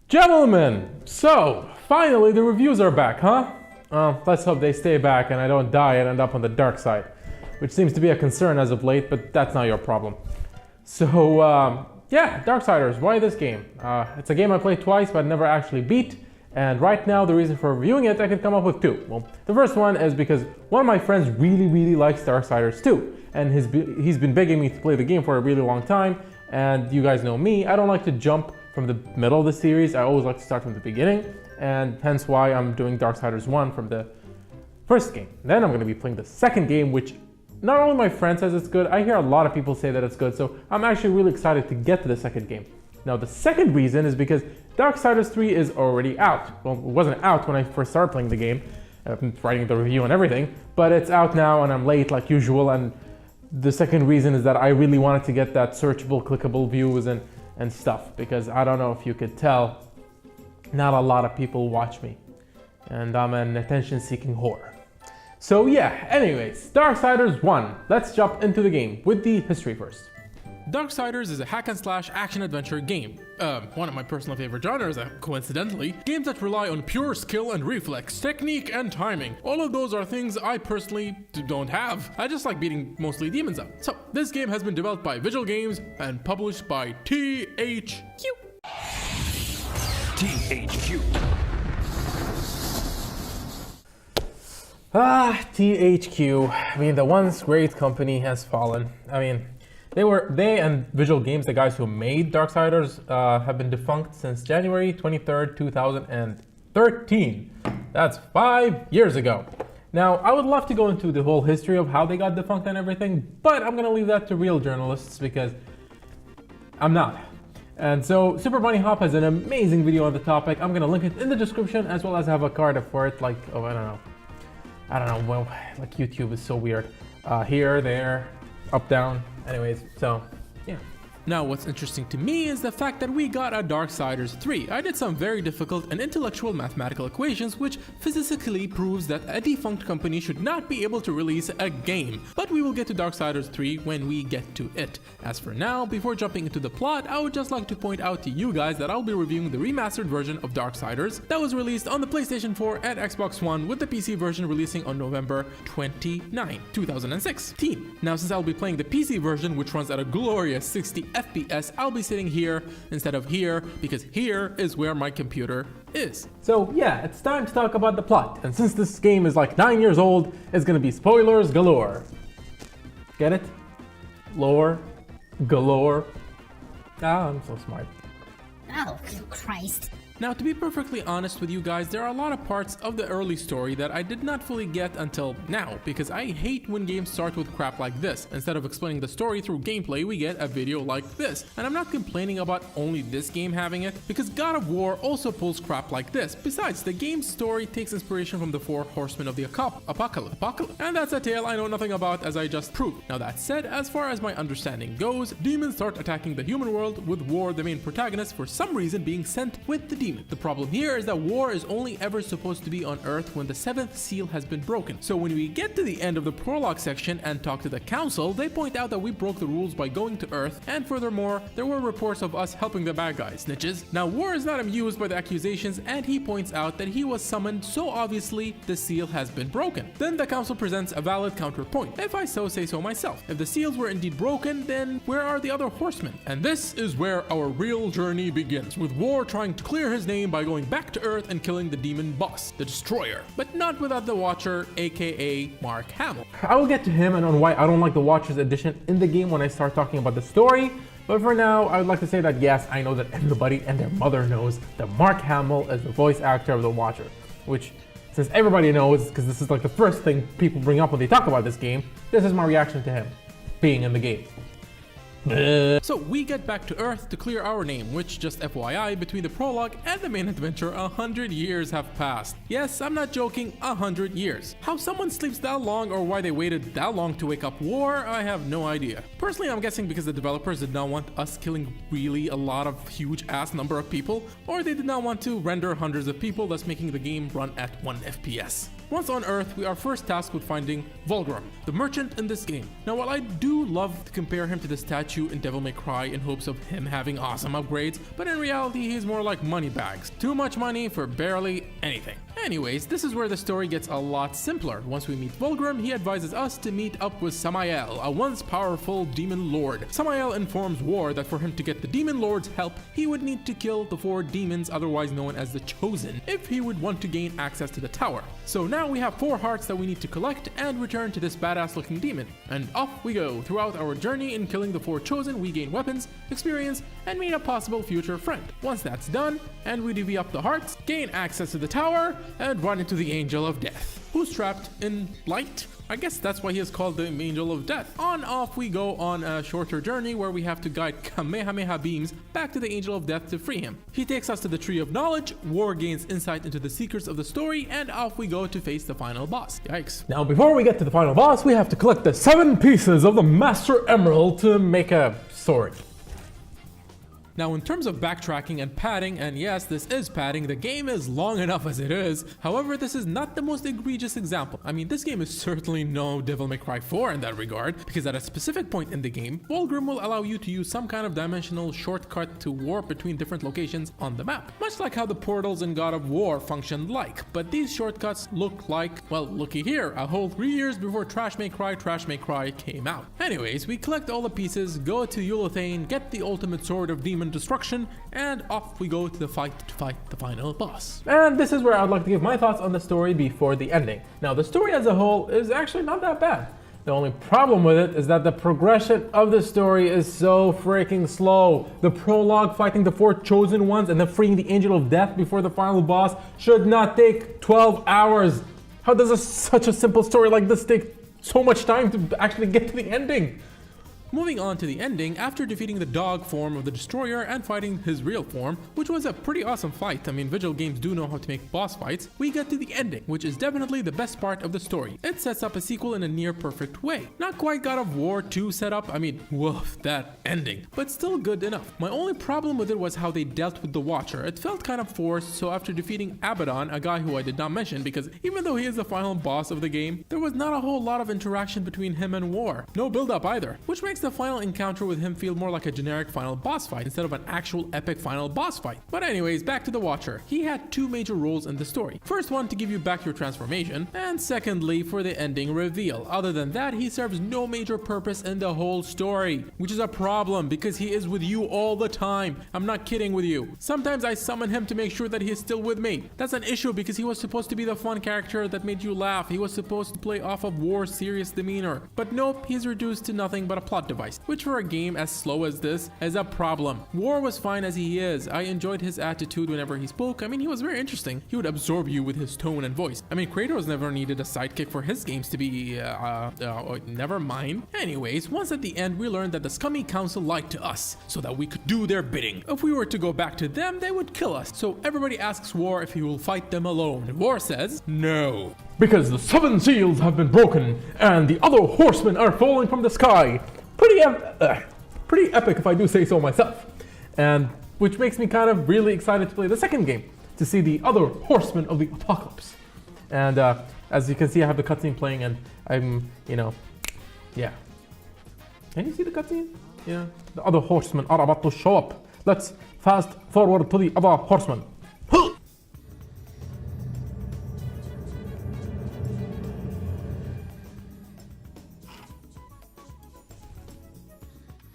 Gentlemen, so finally the reviews are back, huh? Let's hope they stay back and I don't die and end up on the dark side, which seems to be a concern as of late, but that's not your problem. So, yeah, Darksiders, why this game? It's a game I played twice but never actually beat, and right now the reason for reviewing it, I could come up with two. Well, the first one is because one of my friends really likes Darksiders 2, and he's been begging me to play the game for a really long time, and you guys know me, I don't like to jump from the middle of the series. I always like to start from the beginning, and hence why I'm doing Darksiders 1 from the first game. Then I'm going to be playing the second game, which not only my friend says it's good, I hear a lot of people say that it's good, so I'm actually really excited to get to the second game. Now the second reason is because Darksiders 3 is already out. Well, it wasn't out when I first started playing the game, writing the review and everything, but it's out now and I'm late like usual, and the second reason is that I really wanted to get that searchable, clickable views and stuff, because I don't know if you could tell, not a lot of people watch me, and I'm an attention-seeking whore. So yeah, anyways, Darksiders 1. Let's jump into the game with the history first. Darksiders is a hack-and-slash action-adventure game. One of my personal favorite genres, coincidentally. Games that rely on pure skill and reflex, technique and timing. All of those are things I personally don't have. I just like beating mostly demons up. So, this game has been developed by Vigil Games and published by THQ. THQ. THQ. I mean, the once great company has fallen. I mean, they and Vigil Games, the guys who made Darksiders, have been defunct since January 23rd, 2013. That's 5 years ago. Now, I would love to go into the whole history of how they got defunct and everything, but I'm gonna leave that to real journalists because I'm not. And so, Super Bunny Hop has an amazing video on the topic. I'm gonna link it in the description, as well as have a card for it, like, oh, I don't know, well, like YouTube is so weird. Here, there, up, down. Anyways, so, yeah. Now, what's interesting to me is the fact that we got a Darksiders 3. I did some very difficult and intellectual mathematical equations which physically proves that a defunct company should not be able to release a game. But we will get to Darksiders 3 when we get to it. As for now, before jumping into the plot, I would just like to point out to you guys that I'll be reviewing the remastered version of Darksiders that was released on the PlayStation 4 and Xbox One, with the PC version releasing on November 29, 2016. Now, since I'll be playing the PC version, which runs at a glorious 60 FPS, I'll be sitting here instead of here, because here is where my computer is. So yeah, it's time to talk about the plot. And since this game is like 9 years old, it's gonna be spoilers galore. Get it? Lore, galore. Ah, I'm so smart. Oh, Christ. Now, to be perfectly honest with you guys, there are a lot of parts of the early story that I did not fully get until now, because I hate when games start with crap like this. Instead of explaining the story through gameplay, we get a video like this. And I'm not complaining about only this game having it, because God of War also pulls crap like this. Besides, the game's story takes inspiration from the 4 horsemen of the apocalypse. And that's a tale I know nothing about, as I just proved. Now that said, as far as my understanding goes, demons start attacking the human world, with War, the main protagonist, for some reason being sent with the demon. The problem here is that War is only ever supposed to be on Earth when the 7th seal has been broken. So when we get to the end of the prologue section and talk to the council, they point out that we broke the rules by going to Earth, and furthermore, there were reports of us helping the bad guys, snitches. Now War is not amused by the accusations, and he points out that he was summoned, so obviously the seal has been broken. Then the council presents a valid counterpoint, if I so say so myself. If the seals were indeed broken, then where are the other horsemen? And this is where our real journey begins, with War trying to clear his name by going back to Earth and killing the demon boss, the Destroyer, but not without the Watcher, aka Mark Hamill. I will get to him and on why I don't like the Watcher's edition in the game when I start talking about the story, but for now, I would like to say that yes, I know that everybody and their mother knows that Mark Hamill is the voice actor of the Watcher, which, since everybody knows, because this is like the first thing people bring up when they talk about this game, this is my reaction to him being in the game. So we get back to Earth to clear our name, which, just FYI, between the prologue and the main adventure, 100 years have passed. Yes, I'm not joking, 100 years. How someone sleeps that long or why they waited that long to wake up War, I have no idea. Personally, I'm guessing because the developers did not want us killing really a lot of huge ass number of people, or they did not want to render hundreds of people, thus making the game run at 1 FPS. Once on Earth, we are first tasked with finding Volgrim, the merchant in this game. Now, while I do love to compare him to the statue statue in Devil May Cry in hopes of him having awesome upgrades, but in reality he's more like money bags. Too much money for barely anything. Anyways, this is where the story gets a lot simpler. Once we meet Vulgrim, he advises us to meet up with Samael, a once powerful demon lord. Samael informs War that for him to get the demon lord's help, he would need to kill the 4 demons, otherwise known as the Chosen, if he would want to gain access to the tower. So now we have 4 hearts that we need to collect and return to this badass looking demon. And off we go. Throughout our journey in killing the 4 Chosen, we gain weapons, experience, and meet a possible future friend. Once that's done, and we divvy up the hearts, gain access to the tower, and run into the Angel of Death, who's trapped in light. I guess that's why he is called the Angel of Death. Off we go on a shorter journey where we have to guide Kamehameha beams back to the Angel of Death to free him. He takes us to the Tree of Knowledge, War gains insight into the secrets of the story, and off we go to face the final boss. Yikes. Now before we get to the final boss, we have to collect the 7 pieces of the Master Emerald to make a sword. Now in terms of backtracking and padding, and yes, this is padding, the game is long enough as it is. However, this is not the most egregious example. I mean, this game is certainly no Devil May Cry 4 in that regard, because at a specific point in the game, Vulgrim will allow you to use some kind of dimensional shortcut to warp between different locations on the map. Much like how the portals in God of War functioned like, but these shortcuts look like, well, looky here, a whole 3 years before Trash May Cry came out. Anyways, we collect all the pieces, go to Yulethain, get the ultimate sword of demon destruction, and off we go to the fight the final boss. And this is where I'd like to give my thoughts on the story before the ending. Now the story as a whole is actually not that bad. The only problem with it is that the progression of the story is so freaking slow. The prologue fighting the 4 chosen ones and then freeing the Angel of Death before the final boss should not take 12 hours. How does such a simple story like this take so much time to actually get to the ending? Moving on to the ending, after defeating the dog form of the Destroyer and fighting his real form, which was a pretty awesome fight. I mean, Vigil Games do know how to make boss fights. We get to the ending, which is definitely the best part of the story. It sets up a sequel in a near perfect way. Not quite God of War 2 setup, I mean, woof, that ending, but still good enough. My only problem with it was how they dealt with the Watcher. It felt kind of forced, so after defeating Abaddon, a guy who I did not mention because even though he is the final boss of the game, there was not a whole lot of interaction between him and War. No build up either, which makes the final encounter with him feel more like a generic final boss fight instead of an actual epic final boss fight. But anyways, back to the Watcher. He had 2 major roles in the story. First one to give you back your transformation, and secondly for the ending reveal. Other than that, he serves no major purpose in the whole story, which is a problem because he is with you all the time. I'm not kidding with you. Sometimes I summon him to make sure that he is still with me. That's an issue because he was supposed to be the fun character that made you laugh. He was supposed to play off of War's serious demeanor. But nope, he's reduced to nothing but a plot device, which for a game as slow as this is a problem. War was fine as he is. I enjoyed his attitude whenever he spoke. I mean, he was very interesting. He would absorb you with his tone and voice. I mean, Kratos never needed a sidekick for his games to be, never mind. Anyways, once at the end, we learned that the scummy council lied to us so that we could do their bidding. If we were to go back to them, they would kill us. So everybody asks War if he will fight them alone. War says, no. Because the 7 seals have been broken and the other horsemen are falling from the sky. Pretty epic if I do say so myself. And which makes me kind of really excited to play the second game, to see the other horsemen of the apocalypse. And as you can see, I have the cutscene playing and I'm, yeah. Can you see the cutscene? Yeah. The other horsemen are about to show up. Let's fast forward to the other horsemen.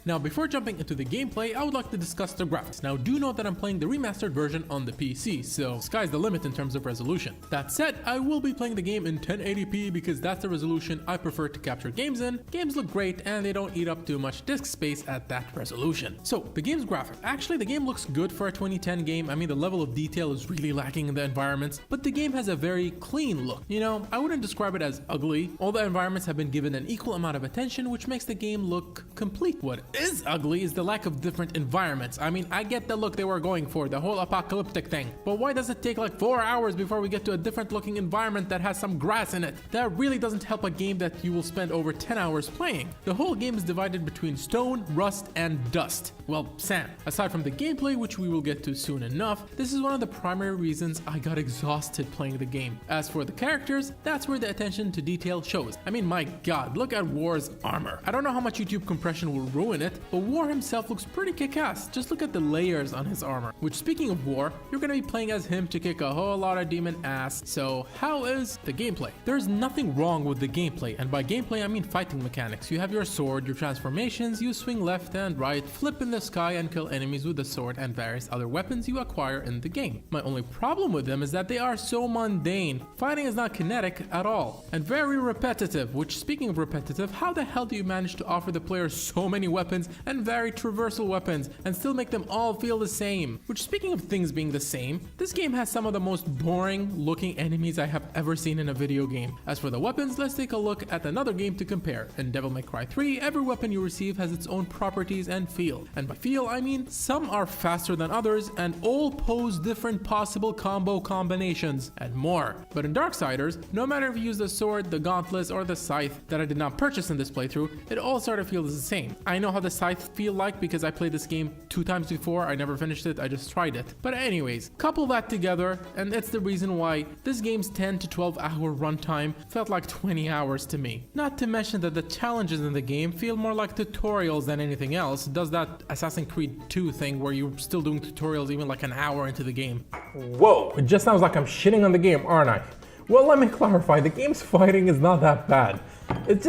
Now, before jumping into the gameplay, I would like to discuss the graphics. Now, do note that I'm playing the remastered version on the PC, so sky's the limit in terms of resolution. That said, I will be playing the game in 1080p because that's the resolution I prefer to capture games in. Games look great and they don't eat up too much disk space at that resolution. So, the game's graphic. Actually, the game looks good for a 2010 game. I mean, the level of detail is really lacking in the environments, but the game has a very clean look. I wouldn't describe it as ugly. All the environments have been given an equal amount of attention, which makes the game look complete. What is ugly is the lack of different environments. I mean, I get the look they were going for, the whole apocalyptic thing, but why does it take like 4 hours before we get to a different looking environment that has some grass in it? That really doesn't help a game that you will spend over 10 hours playing. The whole game is divided between stone, rust, and dust. Well, sand. Aside from the gameplay, which we will get to soon enough, this is one of the primary reasons I got exhausted playing the game. As for the characters, that's where the attention to detail shows. I mean, my god, look at War's armor. I don't know how much YouTube compression impression will ruin it, but War himself looks pretty kick-ass. Just look at the layers on his armor. Which, speaking of War, you're gonna be playing as him to kick a whole lot of demon ass. So how is the gameplay? There's nothing wrong with the gameplay, and by gameplay I mean fighting mechanics. You have your sword, your transformations, you swing left and right, flip in the sky and kill enemies with the sword and various other weapons you acquire in the game. My only problem with them is that they are so mundane. Fighting is not kinetic at all, and very repetitive, which, speaking of repetitive, how the hell do you manage to offer the player so many weapons and varied traversal weapons and still make them all feel the same? Which, speaking of things being the same, this game has some of the most boring looking enemies I have ever seen in a video game. As for the weapons, let's take a look at another game to compare. In Devil May Cry 3, every weapon you receive has its own properties and feel. And by feel, I mean some are faster than others and all pose different possible combo combinations and more. But in Darksiders, no matter if you use the sword, the gauntlets, or the scythe that I did not purchase in this playthrough, it all sort of feels the same. I know how the scythe feel like because I played this game 2 times before. I never finished it, I just tried it. But anyways, couple that together and it's the reason why this game's 10 to 12 hour runtime felt like 20 hours to me. Not to mention that the challenges in the game feel more like tutorials than anything else. It does that Assassin's Creed 2 thing where you're still doing tutorials even like an hour into the game. Whoa, it just sounds like I'm shitting on the game, aren't I? Well, let me clarify, the game's fighting is not that bad. It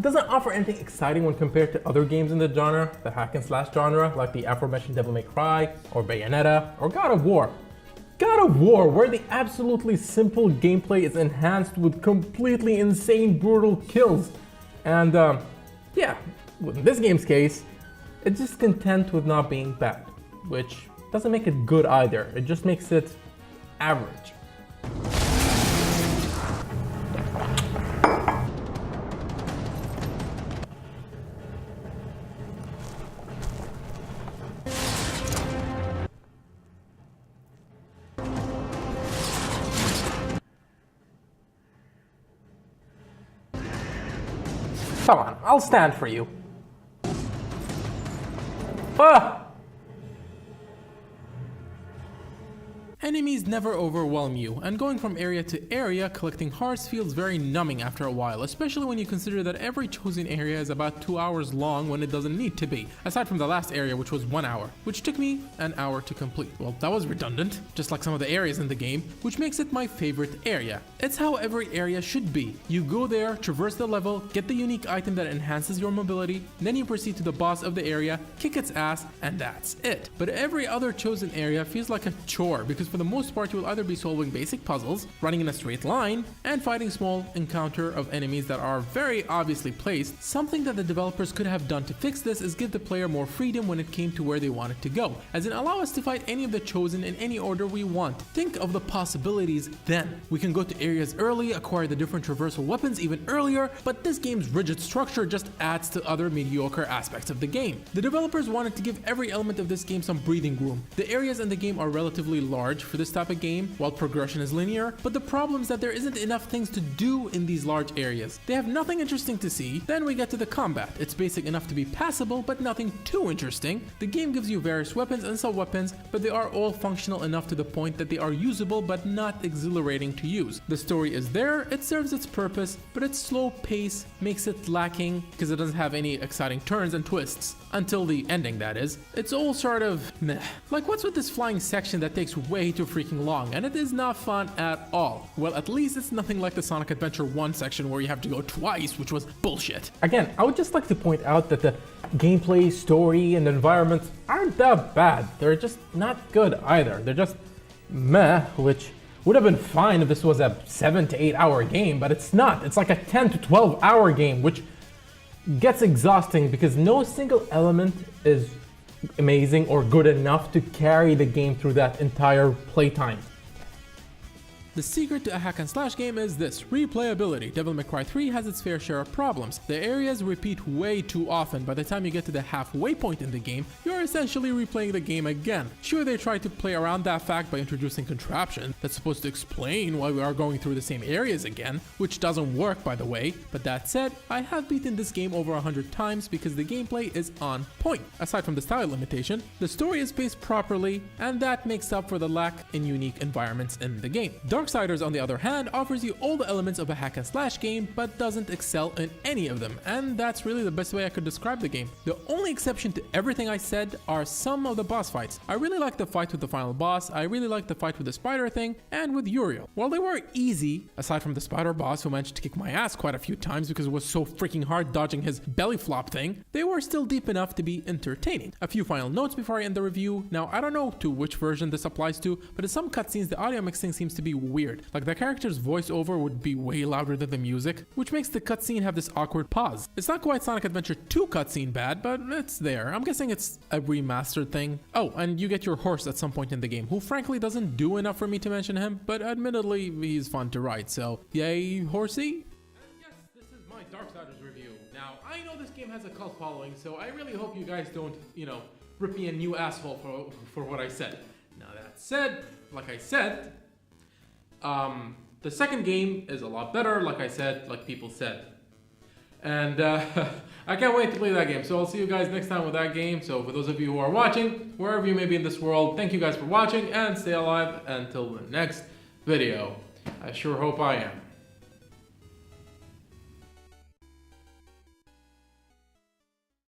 doesn't offer anything exciting when compared to other games in the genre, the hack and slash genre, like the aforementioned Devil May Cry, or Bayonetta, or God of War. God of War, where the absolutely simple gameplay is enhanced with completely insane brutal kills. And yeah, in this game's case, it's just content with not being bad, which doesn't make it good either, it just makes it average. Come on, I'll stand for you. Ah! Enemies never overwhelm you, and going from area to area collecting hearts feels very numbing after a while, especially when you consider that every chosen area is about 2 hours long when it doesn't need to be, aside from the last area which was 1 hour, which took me an hour to complete. Well, that was redundant, just like some of the areas in the game, which makes it my favorite area. It's how every area should be. You go there, traverse the level, get the unique item that enhances your mobility, then you proceed to the boss of the area, kick its ass, and that's it. But every other chosen area feels like a chore, because for the most part you will either be solving basic puzzles, running in a straight line, and fighting small encounter of enemies that are very obviously placed. Something that the developers could have done to fix this is give the player more freedom when it came to where they wanted to go, as in allow us to fight any of the chosen in any order we want. Think of the possibilities then. We can go to areas early, acquire the different traversal weapons even earlier, but this game's rigid structure just adds to other mediocre aspects of the game. The developers wanted to give every element of this game some breathing room. The areas in the game are relatively large for this type of game, while progression is linear, but the problem is that there isn't enough things to do in these large areas. They have nothing interesting to see. Then we get to the combat. It's basic enough to be passable, but nothing too interesting. The game gives you various weapons and sub-weapons, but they are all functional enough to the point that they are usable but not exhilarating to use. The story is there, it serves its purpose, but its slow pace makes it lacking because it doesn't have any exciting turns and twists. Until the ending, that is. It's all sort of meh. Like, what's with this flying section that takes way too freaking long, and it is not fun at all. Well, at least it's nothing like the Sonic Adventure 1 section where you have to go twice, which was bullshit. Again, I would just like to point out that the gameplay, story, and environments aren't that bad. They're just not good either. They're just meh, which would have been fine if this was a 7 to 8 hour game, but it's not. It's like a 10 to 12 hour game, which gets exhausting because no single element is amazing or good enough to carry the game through that entire playtime. The secret to a hack and slash game is this: replayability. Devil May Cry 3 has its fair share of problems. The areas repeat way too often. By the time you get to the halfway point in the game, you're essentially replaying the game again. Sure, they tried to play around that fact by introducing contraption that's supposed to explain why we are going through the same areas again, which doesn't work, by the way. But that said, I have beaten this game over 100 times because the gameplay is on point. Aside from the style limitation, the story is paced properly, and that makes up for the lack in unique environments in the game. Darksiders, on the other hand, offers you all the elements of a hack and slash game, but doesn't excel in any of them, and that's really the best way I could describe the game. The only exception to everything I said are some of the boss fights. I really like the fight with the final boss, I really like the fight with the spider thing, and with Uriel. While they were easy, aside from the spider boss who managed to kick my ass quite a few times because it was so freaking hard dodging his belly flop thing, they were still deep enough to be entertaining. A few final notes before I end the review. Now, I don't know to which version this applies to, but in some cutscenes the audio mixing seems to be weird. Like the character's voiceover would be way louder than the music, which makes the cutscene have this awkward pause. It's not quite Sonic Adventure 2 cutscene bad, but it's there. I'm guessing it's a remastered thing. Oh, and you get your horse at some point in the game, who frankly doesn't do enough for me to mention him, but admittedly he's fun to ride, so yay horsey. And yes, this is my Darksiders review. Now, I know this game has a cult following, so I really hope you guys don't, rip me a new asshole for what I said. Now that said, like I said, the second game is a lot better, like I said, like people said. And I can't wait to play that game, so I'll see you guys next time with that game. So for those of you who are watching, wherever you may be in this world, thank you guys for watching, and stay alive until the next video. I sure hope I am.